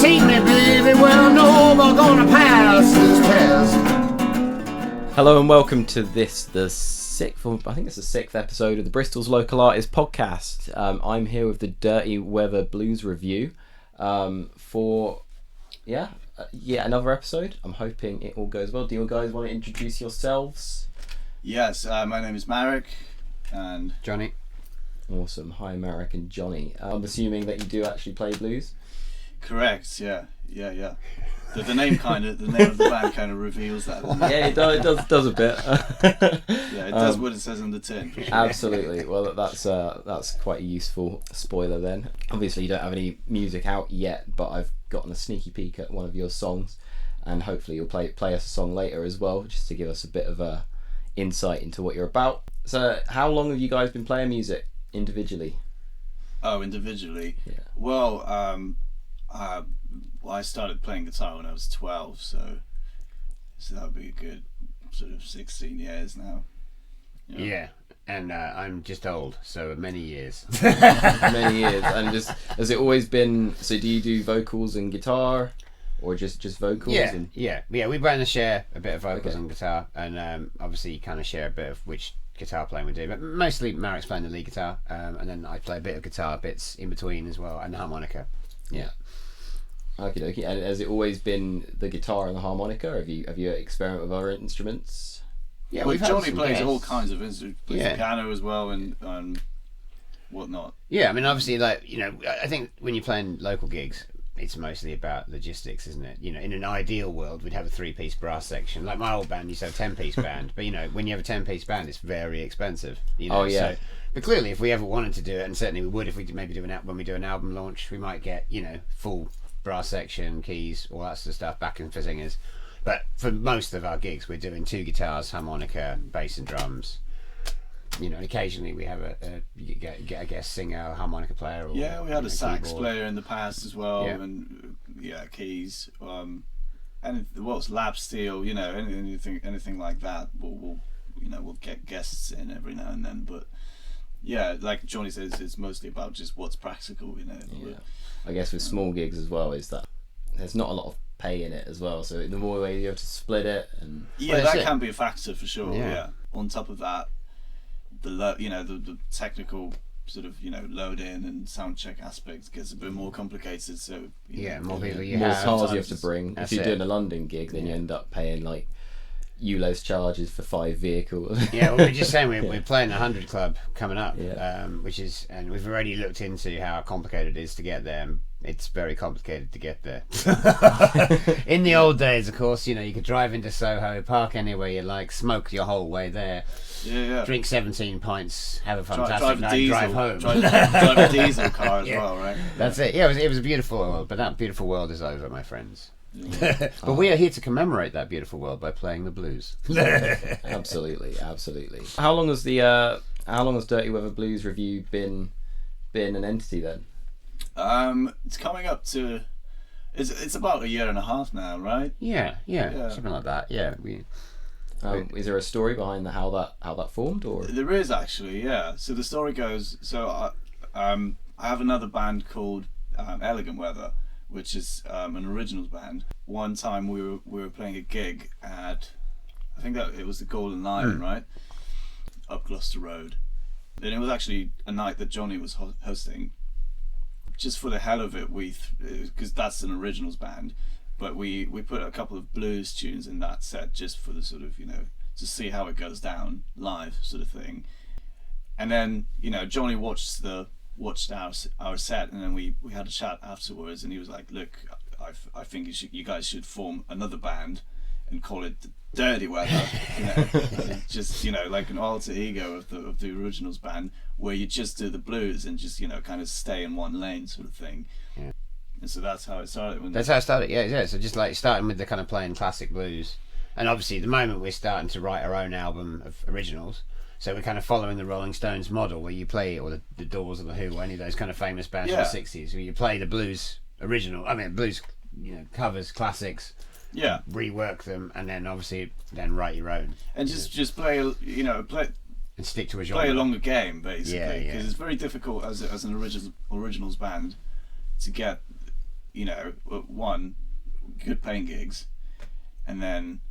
see me, baby, well, no, we're gonna pass this test. Hello and welcome to the sixth episode of the Bristol's Local Artist Podcast. I'm here with the Dirty Weather Blues Revue for yet another episode. I'm hoping it all goes well. Do you guys want to introduce yourselves? Yes, my name is Marek and Johnny. Awesome. Hi, Marek and John E. I'm assuming that you do actually play blues. Correct. Yeah. The name of the band kind of reveals that. Yeah, it does a bit. Yeah, it does what it says on the tin. For sure. Absolutely. Well, that's quite a useful spoiler then. Obviously, you don't have any music out yet, but I've gotten a sneaky peek at one of your songs, and hopefully you'll play us a song later as well, just to give us a bit of a insight into what you're about. So, how long have you guys been playing music individually? Oh, individually. Yeah. Well, I started playing guitar when I was 12, so that would be a good sort of 16 years now. Yeah, and I'm just old, so many years. Many years. And has it always been? So, do you do vocals and guitar, or just vocals? Yeah. We both share a bit of vocals Okay. and guitar, and obviously you kind of share a bit of which guitar playing we do, but mostly Marek's playing the lead guitar, and then I play a bit of guitar bits in between as well, and harmonica. Yeah. Okie dokie. And has it always been the guitar and the harmonica, or have you experimented with other instruments? Yeah, well, we've had Johnny some plays guests. all kinds of instruments. Plays Yeah. piano as well and whatnot. Yeah, I mean, obviously, like, you know, I think when you're playing local gigs, it's mostly about logistics, isn't it? You know, in an ideal world, we'd have a 3-piece brass section. Like my old band used to have a 10-piece band, but you know, when you have a 10-piece band, it's very expensive. You know? Oh, yeah. So, but clearly, if we ever wanted to do it, and certainly we would if we maybe do when we do an album launch, we might get, you know, full brass section, keys, all that sort of stuff back in for singers. But for most of our gigs, we're doing 2 guitars, harmonica, bass, and drums. You know, and occasionally we have a guest singer, a harmonica player. Or, Yeah, we had a sax keyboard. player in the past as well, Yeah. and keys. And what's lap steel, you know, anything like that. We'll get guests in every now and then, but yeah, like Johnny says, it's mostly about just what's practical, you know. Yeah. I guess with small gigs as well is that there's not a lot of pay in it as well, so the more way you have to split it, and Yeah, that can be a factor for sure. Yeah. Yeah. On top of that, the technical sort of load in and sound check aspects gets a bit more complicated. So More people you more have. cars you have to bring. If That's you're it. doing a London gig, then you end up paying like ULO's charges for 5 vehicles. Yeah, well, we're just saying we're playing the 100 Club coming up, Yeah. and we've already looked into how complicated it is to get there. And it's very complicated to get there. In the old days, of course, you know, you could drive into Soho, park anywhere you like, smoke your whole way there, yeah. drink 17 pints, have a Drive fantastic a night, diesel, drive home. drive a diesel car as Yeah. well, right? That's it. Yeah, it was a beautiful world, but that beautiful world is over, my friends. But we are here to commemorate that beautiful world by playing the blues. Absolutely. How long has Dirty Weather Blues Revue been an entity then? It's coming up to. It's about 1.5 years now, right? Yeah, Yeah. something like that. Yeah, Is there a story behind how that formed, or? There is actually, yeah. So the story goes. So I have another band called Elegant Weather, which is an originals band. One time we were playing a gig at, I think that it was the Golden Lion, right, up Gloucester Road, and it was actually a night that Johnny was hosting. Just for the hell of it, because that's an originals band, but we put a couple of blues tunes in that set just for the sort of to see how it goes down live sort of thing. And then Johnny watched our set, and then we had a chat afterwards, and he was like, "Look, I think you guys should form another band and call it Dirty Weather." Just like an alter ego of the originals band, where you just do the blues and just kind of stay in one lane sort of thing. Yeah. And so that's how it started. That's how it started. Yeah. So just like starting with the kind of playing classic blues, and obviously at the moment we're starting to write our own album of originals. So we're kind of following the Rolling Stones model, where you play, or the Doors or the Who, or any of those kind of famous bands from the '60s, where you play the blues blues, covers, classics, Yeah. rework them, and then obviously write your own. And just play, And stick to a genre. play along the game basically, Yeah, because yeah. it's very difficult as an originals band to get one, good paying gigs, and then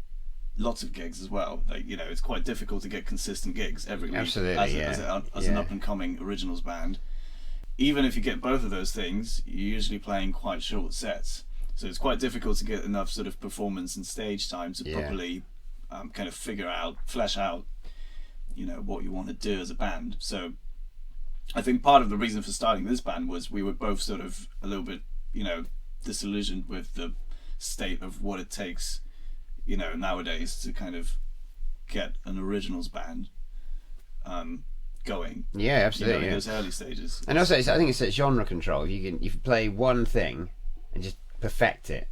lots of gigs as well. Like, it's quite difficult to get consistent gigs every week. Absolutely, as an up and coming originals band. Even if you get both of those things, you're usually playing quite short sets. So it's quite difficult to get enough sort of performance and stage time to properly kind of flesh out, what you want to do as a band. So I think part of the reason for starting this band was we were both sort of a little bit, disillusioned with the state of what it takes, nowadays to kind of get an originals band going. Yeah, absolutely. In those early stages. And also, I think it's genre control. If you play one thing and just perfect it,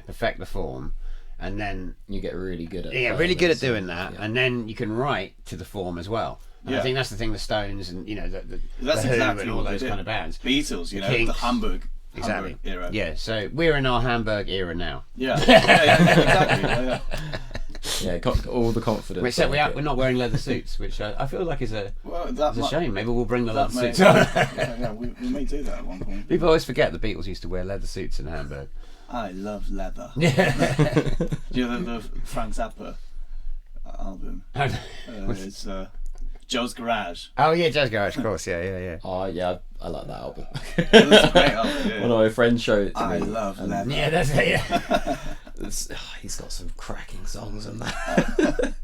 perfect the form, and then you get really good at really good at doing that, and then you can write to the form as well. And I think that's the thing. The Stones and the that's Who exactly and all what those they did. kind of bands. Beatles, The Kinks. the Hamburg Exactly. era. Yeah, so we're in our Hamburg era now. Yeah, exactly. Yeah. got all the confidence. Except we're not wearing leather suits, which I feel like is a shame. Maybe we'll bring the leather suits on. We may do that at one point. People always forget the Beatles used to wear leather suits in Hamburg. I love leather. Yeah. Do you know the Frank Zappa album? It's Joe's Garage. Oh yeah, Joe's Garage, of course. Yeah. Oh yeah, I like that album. It's a great album. Yeah. One of my friends showed it to me. I love leather. Yeah, that's it. Yeah. He's got some cracking songs on that.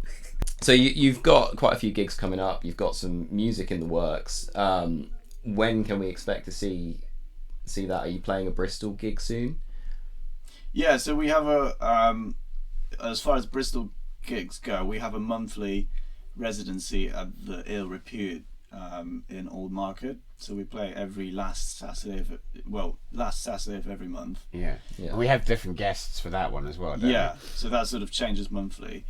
So you've got quite a few gigs coming up. You've got some music in the works. When can we expect to see that? Are you playing a Bristol gig soon? Yeah, so we have as far as Bristol gigs go, we have a monthly residency at the Repute in Old Market. So we play every last Saturday of every month. Yeah. And we have different guests for that one as well, don't we? So that sort of changes monthly.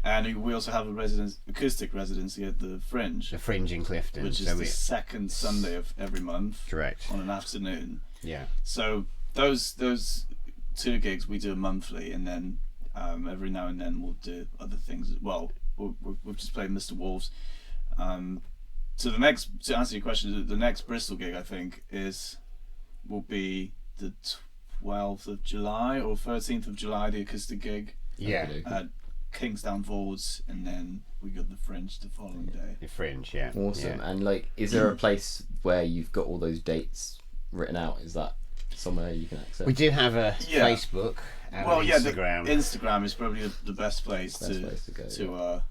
And we also have a acoustic residency at the Fringe. The Fringe in Clifton. Which is the second Sunday of every month. Correct. On an afternoon. Yeah. So those 2 gigs we do monthly, and then every now and then we'll do other things as well. We've just played Mr. Wolves. So to answer your question, the next Bristol gig I think will be the 12th of July or 13th of July, the acoustic gig. Yeah. At Kingsdown Vaults, and then we got the Fringe the following day. The Fringe, yeah. Awesome. Yeah. And is there a place where you've got all those dates written out? Is that somewhere you can access? We do have a Facebook and Instagram. Instagram is probably the best place to go. Keep up.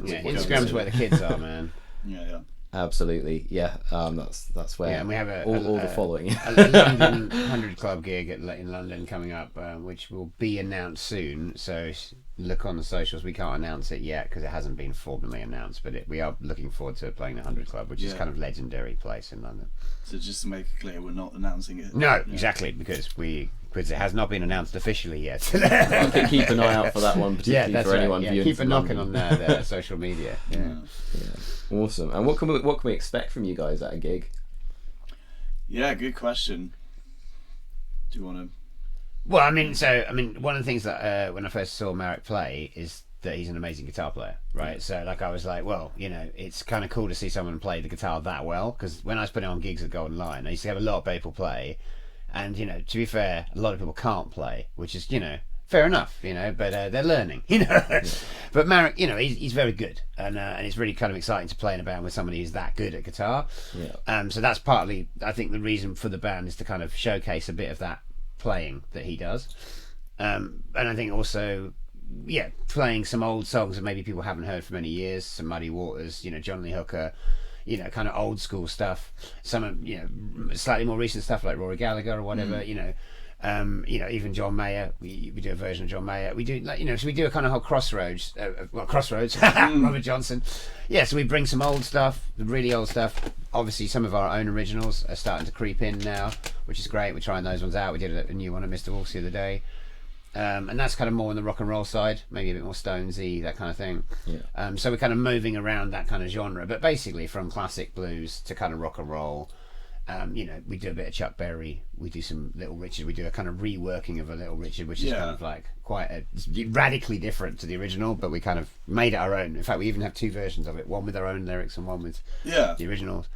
Yeah, Instagram's where the kids are, man. Yeah. Absolutely, yeah. That's where. Yeah, and we have all the following. a London 100 Club gig in London coming up, which will be announced soon. So look on the socials. We can't announce it yet because it hasn't been formally announced, but we are looking forward to playing the 100 Club, which is kind of legendary place in London. So just to make it clear, we're not announcing it. No, exactly, because it has not been announced officially yet. Keep an eye out for that one, particularly for anyone viewing. Keep a knocking on their social media. Yeah. Awesome. And what can we expect from you guys at a gig? Yeah, good question. Do you want to? Well, one of the things that when I first saw Marek play is that he's an amazing guitar player, right? So I was like, well, it's kind of cool to see someone play the guitar that well, because when I was putting on gigs at Golden Lion, I used to have a lot of people play, and to be fair, a lot of people can't play, which is fair enough, but they're learning, But Marek, he's very good, and it's really kind of exciting to play in a band with somebody who's that good at guitar. Yeah. So that's partly, I think, the reason for the band is to kind of showcase a bit of that playing that he does, and I think also, playing some old songs that maybe people haven't heard for many years, some Muddy Waters, John Lee Hooker, kind of old school stuff, some slightly more recent stuff like Rory Gallagher or whatever, even John Mayer. We do a version of John Mayer. We do so we do a kind of whole Crossroads, Robert Johnson. Yeah, so we bring some old stuff, the really old stuff. Obviously, some of our own originals are starting to creep in now, which is great. We're trying those ones out. We did a new one at Mr. Wolf's the other day. And that's kind of more on the rock and roll side, maybe a bit more Stonesy, that kind of thing. Yeah. So we're kind of moving around that kind of genre, but basically from classic blues to kind of rock and roll. We do a bit of Chuck Berry, we do some Little Richard, we do a kind of reworking of a Little Richard, which is kind of like it's radically different to the original, but we kind of made it our own. In fact, we even have 2 versions of it, one with our own lyrics and one with the originals.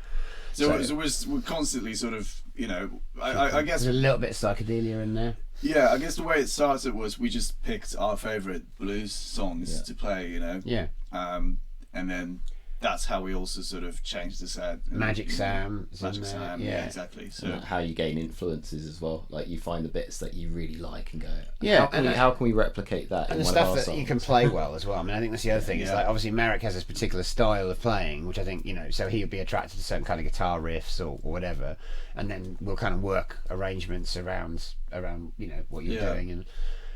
So we're constantly sort of, you know, I guess there's a little bit of psychedelia in there. Yeah, I guess the way it started was we just picked our favourite blues songs to play, you know. Yeah. And then that's how we also sort of changed the set. Magic Sam. Yeah, exactly. So and how you gain influences as well. Like you find the bits that you really like and go, Yeah, how can we replicate that and in the one of stuff our that songs? you can play well as well. I mean, I think that's the other thing. Is like obviously Marek has this particular style of playing, which I think, you know, so he would be attracted to certain kind of guitar riffs or whatever, and then we'll kind of work arrangements around you know what you're doing,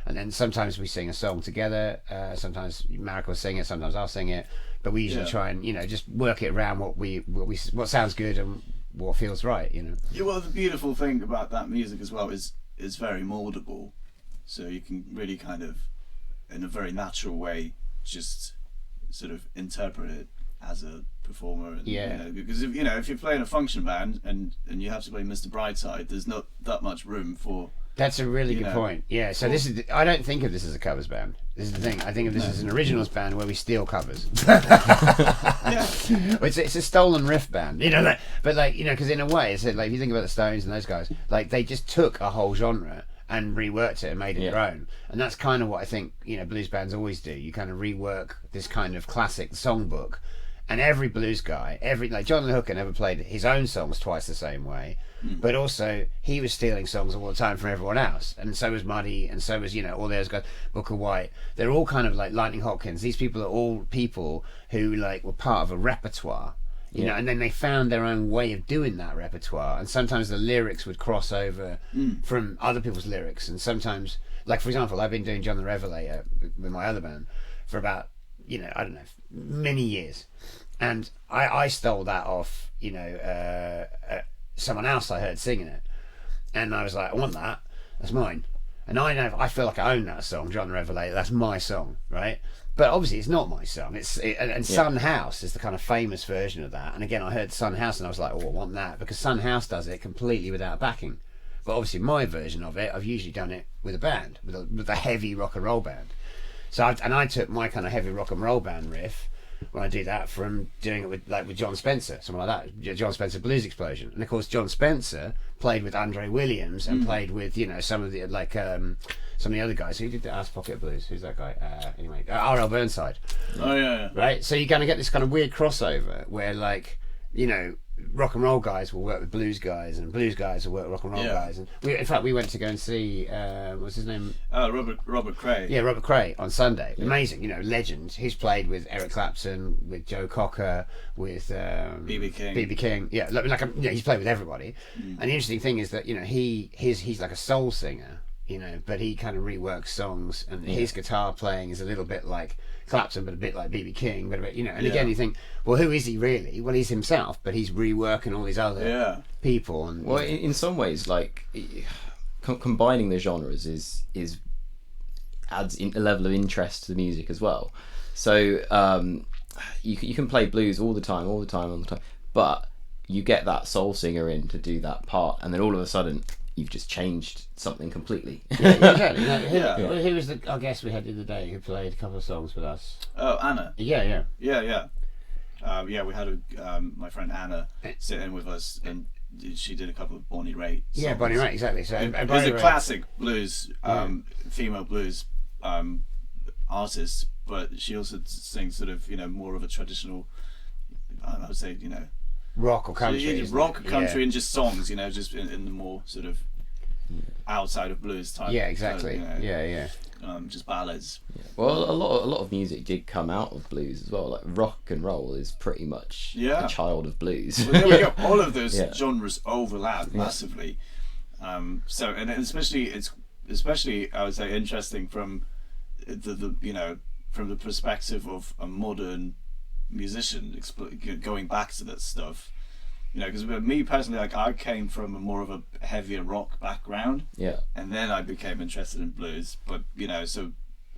and then sometimes we sing a song together. Sometimes Marek will sing it, sometimes I'll sing it, but we usually try and, you know, just work it around what sounds good and what feels right, you know. Yeah, well, the beautiful thing about that music as well is very moldable, so you can really kind of, in a very natural way, just sort of interpret it as a performer. And, you know, because if you're playing a function band and you have to play Mr. Brightside, there's not that much room for. That's a really good point. Yeah, so I don't think of this as a covers band. This is the thing. I think of this as an originals band where we steal covers. It's a stolen riff band, you know. But like, you know, because in a way, it's like if you think about the Stones and those guys, like they just took a whole genre and reworked it and made it their own. And that's kind of what I think, you know, blues bands always do. You kind of rework this kind of classic songbook. And every blues guy, like John Hooker never played his own songs twice the same way, but also he was stealing songs all the time from everyone else, and so was Muddy, and so was, you know, all those guys, Booker White. They're all kind of like Lightning Hopkins. These people are all people who like were part of a repertoire, you know, and then they found their own way of doing that repertoire. And sometimes the lyrics would cross over from other people's lyrics, and sometimes, like for example, I've been doing John the Revelator with my other band for about, you know, I don't know, many years. And I stole that off, you know, someone else I heard singing it. And I was like, I want that. That's mine. And I feel like I own that song, John the Revelator. That's my song, right? But obviously it's not my song. And Sun House is the kind of famous version of that. And again, I heard Sun House and I was like, oh, I want that. Because Sun House does it completely without backing. But obviously my version of it, I've usually done it with a band, with a heavy rock and roll band. So I took my kind of heavy rock and roll band riff when I do that from doing it with John Spencer, someone like that, John Spencer Blues Explosion. And of course John Spencer played with Andre Williams and played with, you know, some of the like some of the other guys. Who did the Ass Pocket Blues? Who's that guy? Anyway, R.L. Burnside. Oh yeah. Right, so you're going to get this kind of weird crossover where, like, you know, rock and roll guys will work with blues guys, and blues guys will work with rock and roll guys. And in fact, we went to go and see what's his name? Robert Cray. Yeah, Robert Cray on Sunday. Amazing, you know, legend. He's played with Eric Clapton, with Joe Cocker, with BB King. Yeah, he's played with everybody. And the interesting thing is that, you know, he's like a soul singer, you know, but he kind of reworks songs, and his guitar playing is a little bit like Clapton, but a bit like BB King, but a bit, you know. And again, you think, well, who is he really? Well, he's himself, but he's reworking all these other people. And well, in some ways, like combining the genres adds a level of interest to the music as well. So you can play blues all the time, but you get that soul singer in to do that part, and then all of a sudden you've just changed something completely. Exactly. Who was our guest we had the other day who played a couple of songs with us? Oh, Anna. Yeah. We had my friend Anna sit in with us, and she did a couple of Bonnie Raitt songs. Yeah, Bonnie Raitt, exactly. So it's a classic blues, female blues artist, but she also sings sort of, you know, more of a traditional, I would say, you know, rock or country. Rock or country, and just songs, you know, just in the more sort of outside of blues type. Yeah, exactly. You know, just ballads. Yeah. Well, a lot of music did come out of blues as well. Like rock and roll is pretty much a child of blues. Well, there we go. All of those genres overlap massively. So, and especially I would say interesting from the you know, from the perspective of a modern musician going back to that stuff. You know, because me personally, like, I came from more of a heavier rock background, and then I became interested in blues. But you know, so,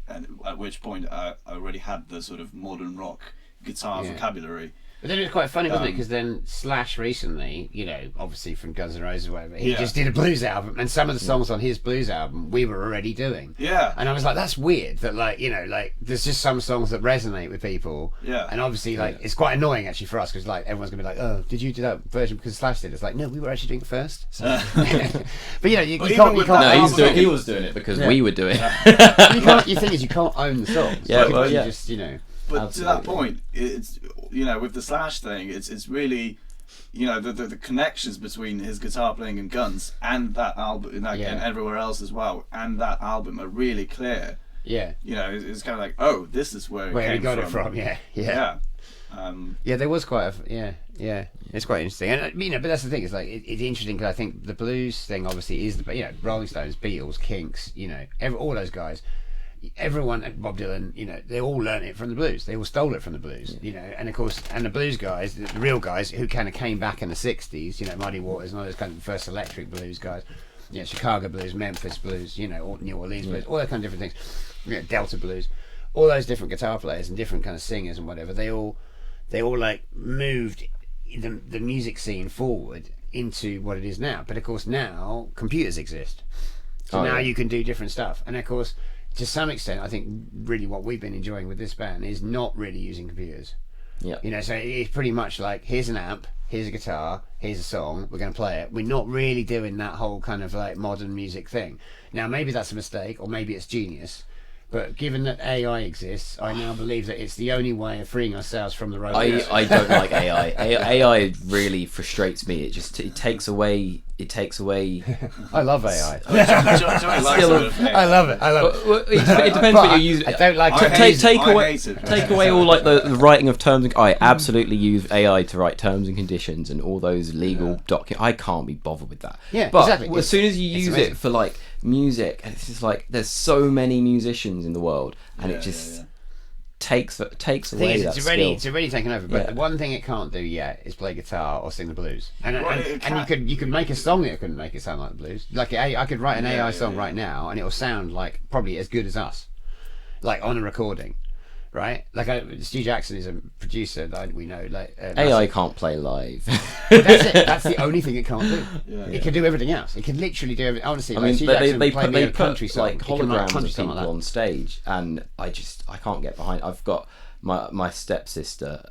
and at which point I already had the sort of modern rock guitar vocabulary. But then it was quite funny, wasn't it? Because then Slash recently, you know, obviously from Guns N' Roses or whatever, he just did a blues album, and some of the songs on his blues album we were already doing. Yeah. And I was like, that's weird that, like, you know, like there's just some songs that resonate with people. Yeah. And obviously, like, it's quite annoying actually for us because, like, everyone's gonna be like, oh, did you do that version because Slash did it? It's like, no, we were actually doing it first. So. But you know, you can't. No, he was doing it because we were doing it. The thing is, you can't own the songs. Yeah, Like, well, you yeah. just, you know. But Absolutely. to that point, it's, you know, with the Slash thing, it's really, you know, the connections between his guitar playing in Guns and that album, and everywhere else as well, and that album are really clear. Yeah. You know, it's kind of like, oh, this is where Where it he came got from. it from? Yeah. Yeah, there was quite a it's quite interesting, and you know, but that's the thing. It's like it's interesting because I think the blues thing obviously is the, you know, Rolling Stones, Beatles, Kinks, you know, all those guys. Everyone, Bob Dylan, you know, they all learned it from the blues. They all stole it from the blues, you know. And of course, and the blues guys, the real guys who kind of came back in the '60s, you know, Muddy Waters and all those kind of first electric blues guys, you know, Chicago blues, Memphis blues, you know, New Orleans blues, all that kind of different things, you know, Delta blues, all those different guitar players and different kind of singers and whatever. They all like moved the music scene forward into what it is now. But of course, now computers exist, so now you can do different stuff, and of course. To some extent, I think really what we've been enjoying with this band is not really using computers. Yeah. You know, so it's pretty much like, here's an amp, here's a guitar, here's a song, we're going to play it. We're not really doing that whole kind of like modern music thing. Now, maybe that's a mistake, or maybe it's genius. But given that AI exists, I now believe that it's the only way of freeing ourselves from the robots. I don't like AI. AI really frustrates me. It takes away. I love AI. Johnny likes Still- a bit of AI. I love it. It depends what you use. I don't like I to hate take it. I away hate it. take away all like the writing of terms. I absolutely use AI to write terms and conditions and all those legal documents. I can't be bothered with that. Yeah, but exactly. as soon as you It's use amazing. it for like music, and it's just like there's so many musicians in the world, and it just takes away that it's skill. already taken over. But Yeah. the one thing it can't do yet is play guitar or sing the blues. And Well, it and can- you could make a song that couldn't make it sound like the blues. Like I could write an AI song right now, and it will sound like probably as good as us, like on a recording, right? Like Stu Jackson is a producer that we know. Like AI can't play live. That's it. That's the only thing it can't do. Yeah. It can do everything else. It can literally do everything. Honestly, I like mean, Stu they Jackson put played me a country song. like He can write a holograms country of song people like that. on stage, and I can't get behind. I've got my stepsister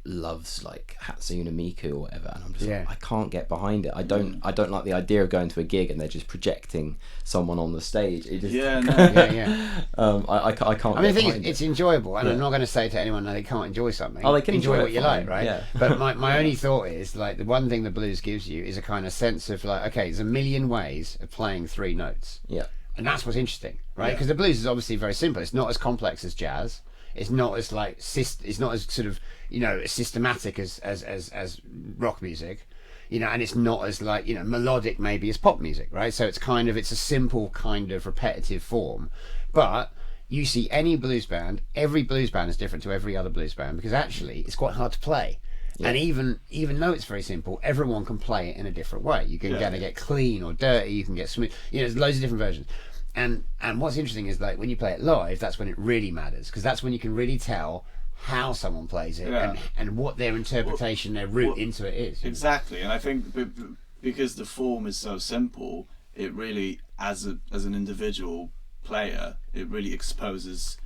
loves like Hatsune Miku or whatever, and I'm just like, I can't get behind it. I don't like the idea of going to a gig and they're just projecting someone on the stage. It just, I can't. I mean, the thing behind is, it's enjoyable, and I'm not going to say to anyone that they can't enjoy something. Oh, they can enjoy what it you fine, like, right? yeah. But my only thought is, like, the one thing the blues gives you is a kind of sense of, like, okay, there's a million ways of playing three notes. Yeah. And that's what's interesting, right? Because the blues is obviously very simple. It's not as complex as jazz. It's not as like it's not as sort of, you know, systematic as rock music, you know, and it's not as like, you know, melodic maybe as pop music, right? So it's a simple kind of repetitive form. But you see any blues band, every blues band is different to every other blues band because actually it's quite hard to play. Yeah. And even though it's very simple, everyone can play it in a different way. You can get clean or dirty, you can get smooth, you know, there's loads of different versions. And what's interesting is, like, when you play it live, that's when it really matters, because that's when you can really tell how someone plays it and what their interpretation, their route into it is. Exactly, and I think because the form is so simple, it really, as an individual player, it really exposes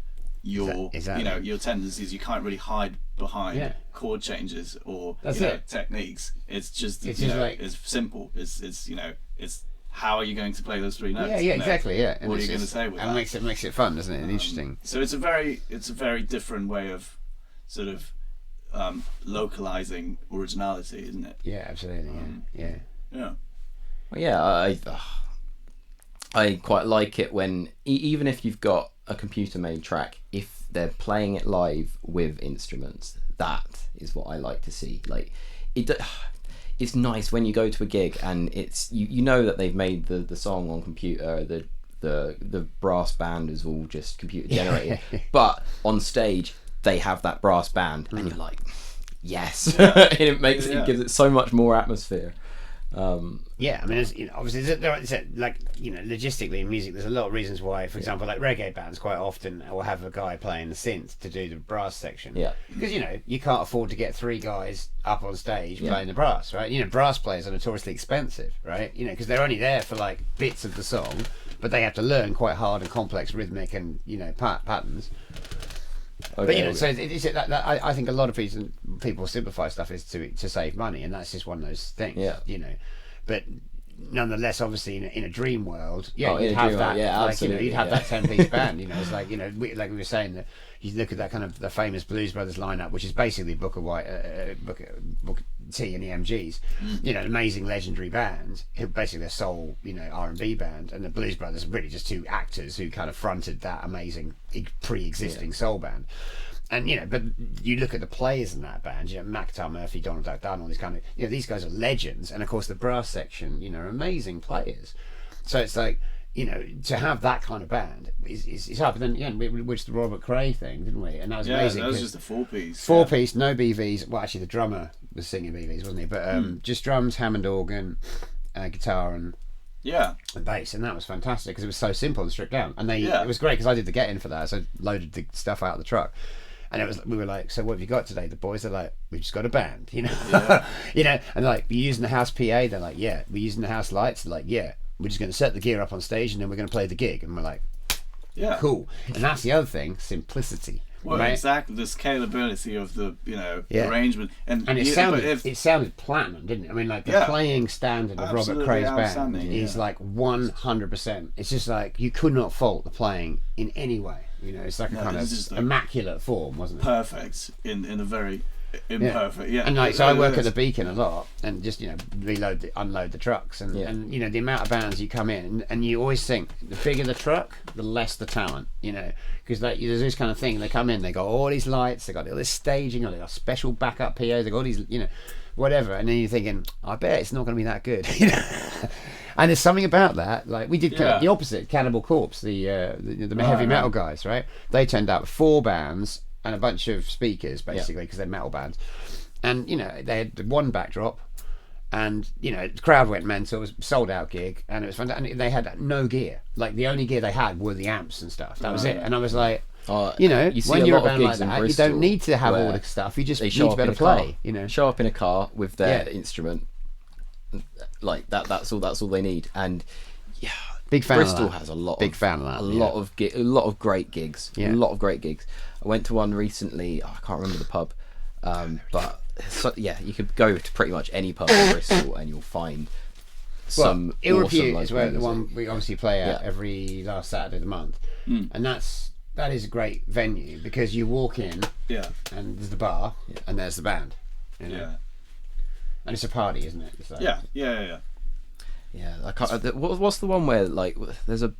your Exactly. you know, your tendencies. You can't really hide behind chord changes or techniques. It's just like, it's simple. It's you know, it's how are you going to play those three notes? Yeah, exactly. Yeah. What are you going to say with that? And makes it fun, doesn't it? And interesting. So it's a very different way of sort of localizing originality, isn't it? Yeah, absolutely. Yeah. Yeah. Well, yeah, I quite like it when even if you've got a computer-made track, if they're playing it live with instruments, that is what I like to see. Like it's nice when you go to a gig and it's you know that they've made the song on computer, the brass band is all just computer generated, but on stage they have that brass band and you're like, yes. And it gives it so much more atmosphere. Yeah, I mean, obviously, logistically in music, there's a lot of reasons why. For example, like reggae bands quite often will have a guy playing the synth to do the brass section. Yeah. Because you can't afford to get 3 guys up on stage playing the brass, right? Brass players are notoriously expensive, right? Because they're only there for like bits of the song, but they have to learn quite hard and complex rhythmic and patterns. Okay, but so I think a lot of people simplify stuff is to save money, and that's just one of those things. But nonetheless, obviously in a dream world, you'd have that. You'd have that 10-piece band. It's like like we were saying, that you look at that kind of the famous Blues Brothers lineup, which is basically Booker T and the MGs. Amazing legendary band who basically a soul R&B band, and the Blues Brothers are really just 2 actors who kind of fronted that amazing pre-existing soul band. And but you look at the players in that band, McIntyre, Murphy, Donald Duck Dunn, all these kind of these guys are legends, and of course the brass section are amazing players. So it's like to have that kind of band is hard. But then again, we did the Robert Cray thing, didn't we? And that was amazing. That was just a 4-piece. 4-piece, no BVs. Well, actually, the drummer was singing BVs, wasn't he? But just drums, Hammond organ, guitar, and bass, and that was fantastic because it was so simple and stripped down. And it was great because I did the get-in for that, so I loaded the stuff out of the truck. And we were like, so what have you got today? The boys are like, we've just got a band, and like, we're using the house PA. They're like, yeah. We're using the house lights. They're like, yeah. We're just going to set the gear up on stage and then we're going to play the gig. And we're like, cool. And that's the other thing, simplicity. Well, right? Exactly, the scalability of the arrangement, and it sounded platinum, didn't it? I mean, like the playing standard of Robert Cray's band is like 100%. It's just like you could not fault the playing in any way. It's like a kind of immaculate form, wasn't it? Perfect in a very imperfect. And like, so I work at the Beacon a lot, and just unload the trucks, and the amount of bands you come in, and you always think the bigger the truck, the less the talent, because like there's this kind of thing. They come in, they got all these lights, they got all this staging, they got special backup PAs, they got all these whatever, and then you're thinking, I bet it's not going to be that good. And there's something about that, like we did the opposite. Cannibal Corpse, the heavy metal guys, right? They turned out with 4 bands and a bunch of speakers, basically, because they're metal bands. And they had one backdrop, and the crowd went mental. It was a sold out gig, and it was fantastic. And they had no gear. Like the only gear they had were the amps and stuff. That was it. And I was like, when you're a band like that, you don't need to have all the stuff. You just need to be able to play. Show up in a car with their instrument. Like that's all they need. And big fan Bristol of that. has a lot. Big fan of that. A lot of great gigs. A lot of great gigs. I went to one recently. I can't remember the pub, but you could go to pretty much any pub in Bristol and you'll find some. Repute awesome is where the one we obviously play at every last Saturday of the month, and that is a great venue because you walk in, and there's the bar, and there's the band, and it's a party, isn't it? It's like, yeah. I can't. What's the one where like there's a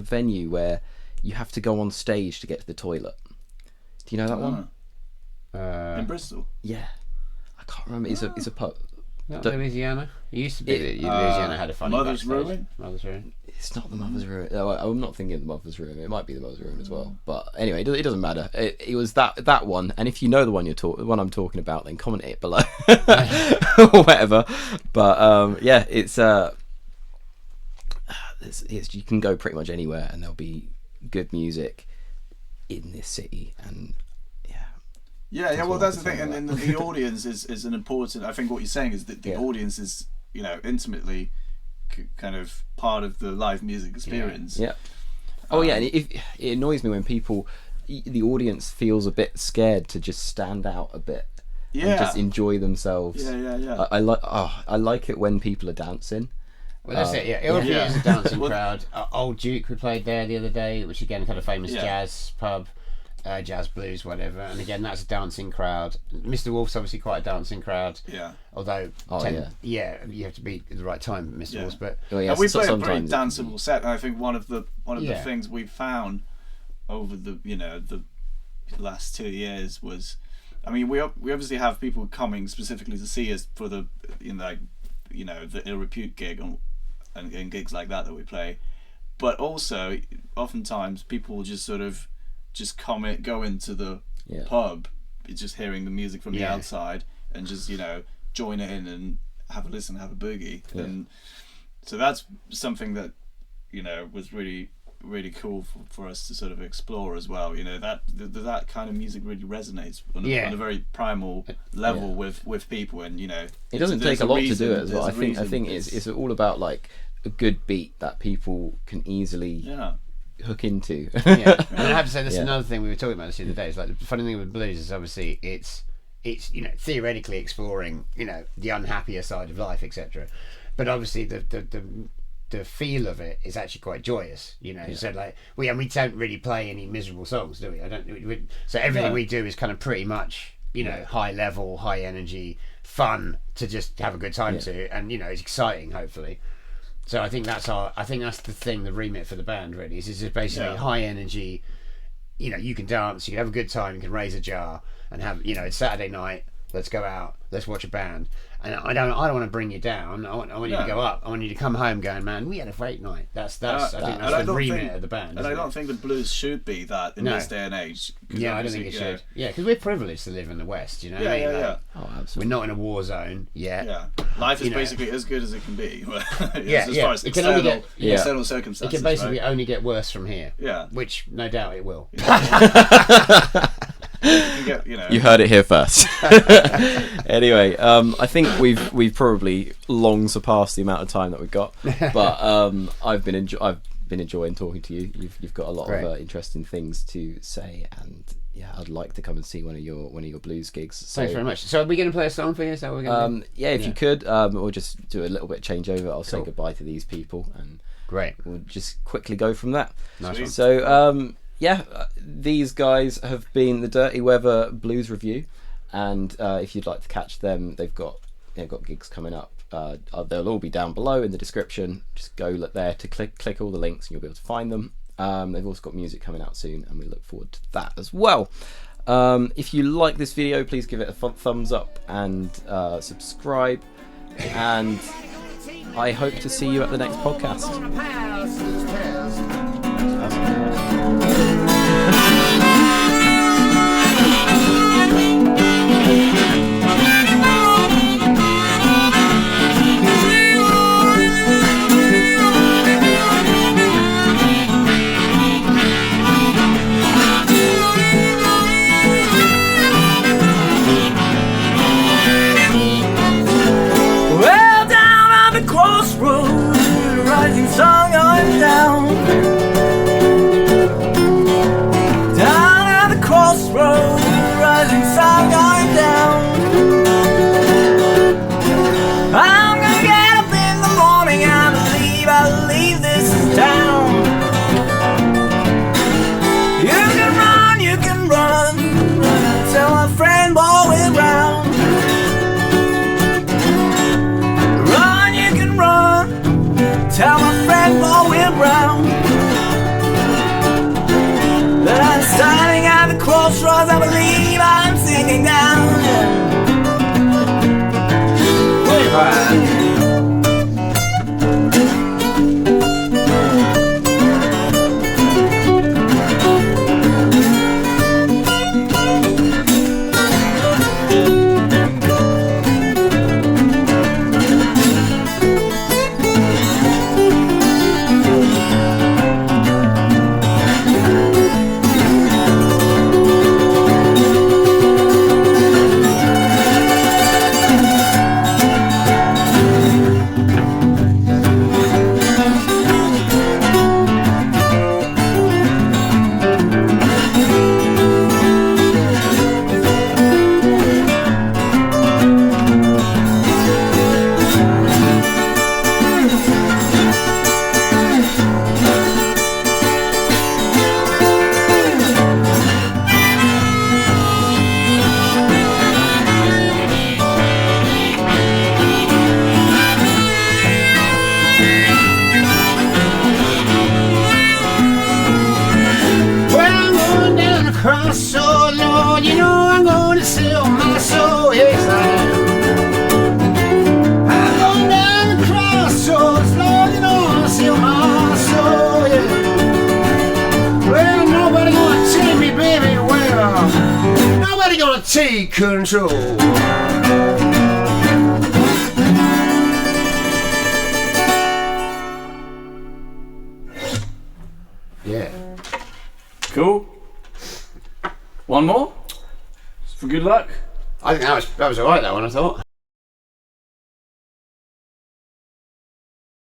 venue where you have to go on stage to get to the toilet? Do you know that one? In Bristol. Yeah, I can't remember. It's a pub. Not Louisiana. It used to be that Louisiana had a funny Mother's backstage. Ruin. It's not the Mother's Ruin. No, I'm not thinking of the Mother's Ruin. It might be the Mother's Ruin as well. But anyway, it doesn't matter. It was that one. And if you know the one one I'm talking about, then comment it below or whatever. But it's you can go pretty much anywhere and there'll be good music in this city. And well, that's the thing, and the audience is an important. I think what you're saying is that the audience is intimately kind of part of the live music experience. And it annoys me when the audience feels a bit scared to just stand out a bit and just enjoy themselves. I like it when people are dancing. Well, that's it. Yeah, Repute is a dancing crowd. Old Duke, we played there the other day, which again kind of famous jazz pub. Jazz, blues, whatever, and again that's a dancing crowd. Mr. Wolf's obviously quite a dancing crowd. Although, you have to be at the right time, Mr. Wolf's. But we play a pretty danceable set. And I think one of the things we found over the last 2 years was, I mean, we obviously have people coming specifically to see us for the the Repute gig and gigs like that we play, but also oftentimes people will just sort of go into the pub, just hearing the music from the outside and just join in have a listen, have a boogie. And so that's something that, you know, was really cool for us to sort of explore as well. You know, that kind of music really resonates on a very primal level with people, and you know, it doesn't take a lot to do it as well. I think it's all about like a good beat that people can easily hook into. And I have to say, that's another thing we were talking about this the other day. Is like the funny thing with blues is obviously it's you know, theoretically exploring, you know, the unhappier side of life, etc. But obviously the feel of it is actually quite joyous, you know. So like we don't really play any miserable songs, do we? So everything we do is kind of pretty much, you know, high level, high energy, fun to just have a good time to, and you know, it's exciting, hopefully. So I think that's the thing, the remit for the band really is just basically high energy. You know, you can dance, you can have a good time, you can raise a jar and have, you know, it's Saturday night, let's go out, let's watch a band. And I don't want to bring you down. I want you to go up. I want you to come home going, man, we had a great night. I think that's the remit of the band. And I don't think the blues should be that in this day and age. Yeah, I don't think it should. Yeah, because we're privileged to live in the West, you know. Yeah. Oh, absolutely. We're not in a war zone yet. Yeah, life is basically as good as it can be. As far as external circumstances. It can basically only get worse from here. Yeah, which no doubt it will. You heard it here first. Anyway, I think we've probably long surpassed the amount of time that we've got, but I've been enjoying talking to you. You've got a lot of interesting things to say, and I'd like to come and see one of your blues gigs. So, thanks very much. So are we going to play a song for you? Is that what we're going to do? If you could, we'll just do a little bit of changeover. I'll say goodbye to these people, and we'll just quickly go from that. Nice one. So these guys have been the Dirty Weather Blues Revue, and if you'd like to catch them, they've got gigs coming up. They'll all be down below in the description. Just go there to click all the links, and you'll be able to find them. They've also got music coming out soon, and we look forward to that as well. If you like this video, please give it a thumbs up and subscribe, and I hope to see you at the next podcast. Well, down on the crossroads, rising sun going down. Down at the crossroads, rising sun going down. I'm gonna get up in the morning, I believe this is town. You can run, tell my friend boy we're round. Tell my friend boy we're brown. That I'm standing at the crossroads, I believe I'm sitting down. Way back. So Lord, you know I'm gonna sell my soul, yes I am. I'm going down the crossroads, Lord, you know I'm gonna sell my soul, yeah. Well, nobody gonna take me, baby, well, nobody gonna take control. Cool. One more for good luck. I think that was alright, that one, I thought.